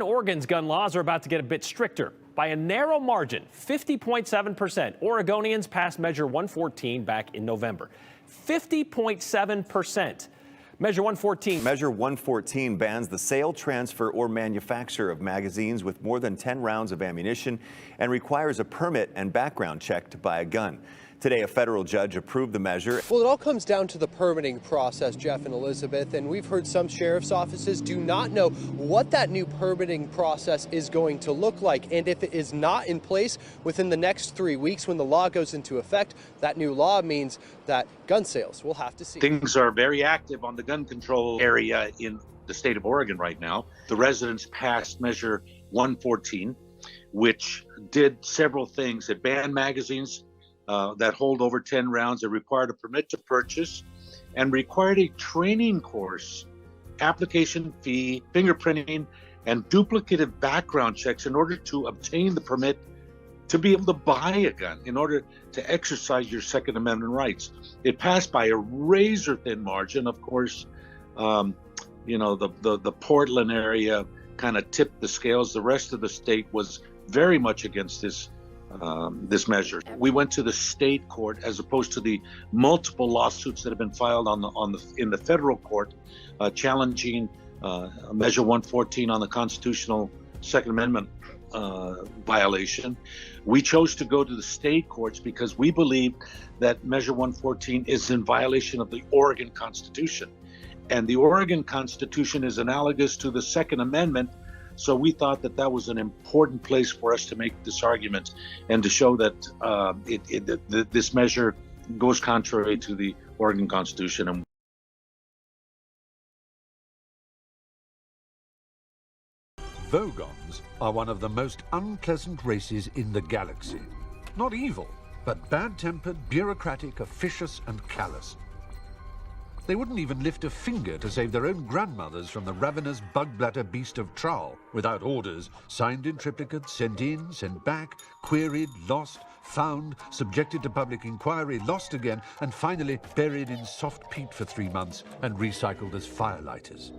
Oregon's gun laws are about to get a bit stricter. By a narrow margin, 50.7%, Oregonians passed Measure 114 back in November. 50.7%. Measure 114. Measure 114 bans the sale, transfer, or manufacture of magazines with more than 10 rounds of ammunition and requires a permit and background check to buy a gun. Today, a federal judge approved the measure. Well, it all comes down to the permitting process, Jeff and Elizabeth, and we've heard some sheriff's offices do not know what that new permitting process is going to look like. And if it is not in place within the next 3 weeks when the law goes into effect, that new law means that gun sales will have to cease. Things are very active on the gun control area in the state of Oregon right now. The residents passed Measure 114, which did several things. It banned magazines that hold over 10 rounds. It required a permit to purchase and required a training course, application fee, fingerprinting, and duplicative background checks in order to obtain the permit to be able to buy a gun, in order to exercise your Second Amendment rights. It passed by a razor-thin margin. Of course, the Portland area kind of tipped the scales. The rest of the state was very much against this measure. We went to the state court as opposed to the multiple lawsuits that have been filed in the federal court challenging Measure 114 on the constitutional Second Amendment violation. We chose to go to the state courts because we believe that Measure 114 is in violation of the Oregon Constitution. And the Oregon Constitution is analogous to the Second Amendment. So we thought that that was an important place for us to make this argument and to show that this measure goes contrary to the Oregon Constitution. Vogons are one of the most unpleasant races in the galaxy. Not evil, but bad-tempered, bureaucratic, officious, and callous. They wouldn't even lift a finger to save their own grandmothers from the ravenous bug-bladder beast of Traal, without orders, signed in triplicate, sent in, sent back, queried, lost, found, subjected to public inquiry, lost again, and finally buried in soft peat for 3 months and recycled as firelighters.